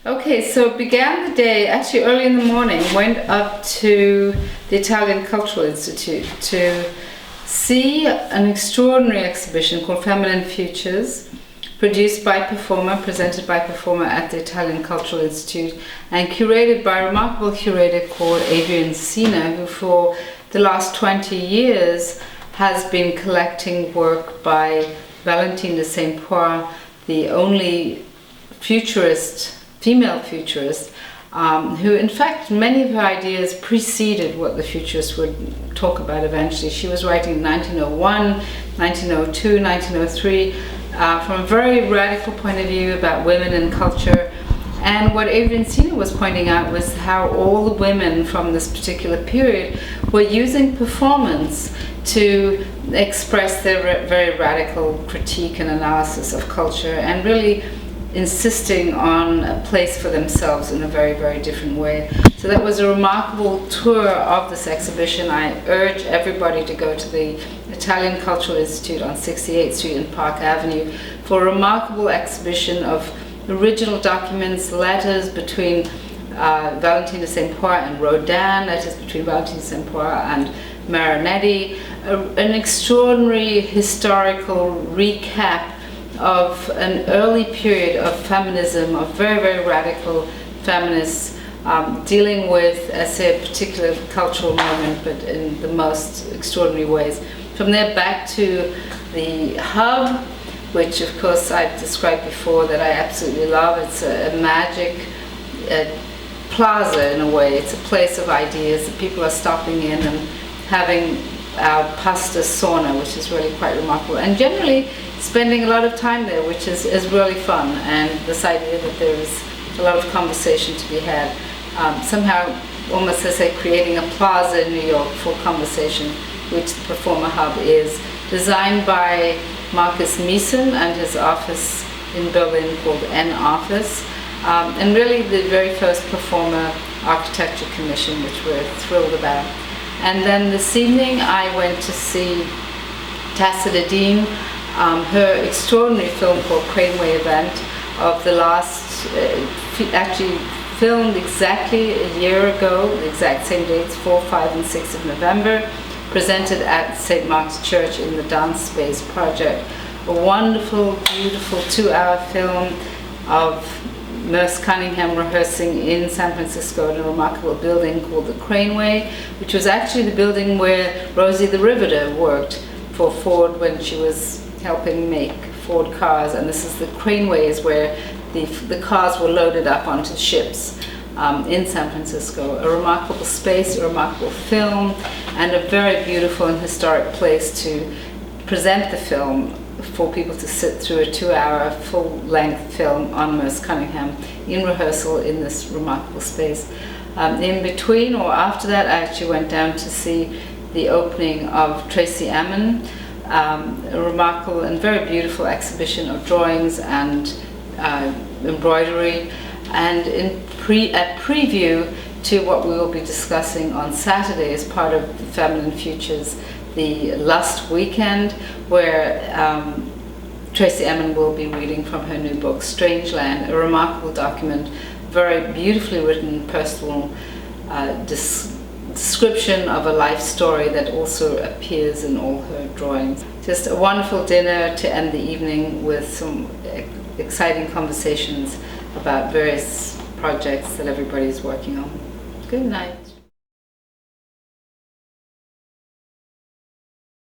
Okay, so began the day actually early in the morning, went up to the Italian Cultural Institute to see an extraordinary exhibition called Feminine Futures, produced by Performa, presented by Performa at the Italian Cultural Institute, and curated by a remarkable curator called Adrian Sina, who for the last 20 years has been collecting work by Valentine de Saint-Point, the only female futurist, who in fact many of her ideas preceded what the futurists would talk about eventually. She was writing in 1901, 1902, 1903 from a very radical point of view about women and culture. And what Adrian Sina was pointing out was how all the women from this particular period were using performance to express their very radical critique and analysis of culture, and really insisting on a place for themselves in a very, very different way. So that was a remarkable tour of this exhibition. I urge everybody to go to the Italian Cultural Institute on 68th Street and Park Avenue for a remarkable exhibition of original documents, letters between Valentine de Saint-Point and Rodin, letters between Valentine de Saint-Point and Marinetti, an extraordinary historical recap of an early period of feminism, of very, very radical feminists dealing with, as a particular cultural moment, but in the most extraordinary ways. From there back to the hub, which of course I've described before, that I absolutely love. It's a magic plaza in a way. It's a place of ideas that people are stopping in and having our pasta sauna, which is really quite remarkable, and generally spending a lot of time there, which is really fun. And this idea that there is a lot of conversation to be had, somehow almost as I creating a plaza in New York for conversation, which the Performa Hub is, designed by Marcus Meeson and his office in Berlin called N Office, and really the very first Performa Architecture Commission, which we're thrilled about. And then this evening I went to see Tacita Dean, her extraordinary film called Craneway Event of the last, actually filmed exactly a year ago, the exact same dates, 4, 5 and 6 of November, presented at St. Mark's Church in the Dance Space Project. A wonderful, beautiful 2-hour film of Merce Cunningham rehearsing in San Francisco in a remarkable building called the Craneway, which was actually the building where Rosie the Riveter worked for Ford when she was helping make Ford cars. And this is the Craneway, is where the cars were loaded up onto ships in San Francisco. A remarkable space, a remarkable film, and a very beautiful and historic place to present the film, for people to sit through a 2-hour full-length film on Merce Cunningham in rehearsal in this remarkable space. In between or after that, I actually went down to see the opening of Tracy Emin, a remarkable and very beautiful exhibition of drawings and embroidery, and a preview to what we will be discussing on Saturday as part of the Feminine Futures, the Lust Weekend, where Tracy Emin will be reading from her new book, Strangeland, a remarkable document, very beautifully written personal description of a life story that also appears in all her drawings. Just a wonderful dinner to end the evening with some exciting conversations about various projects that everybody's working on. Good night.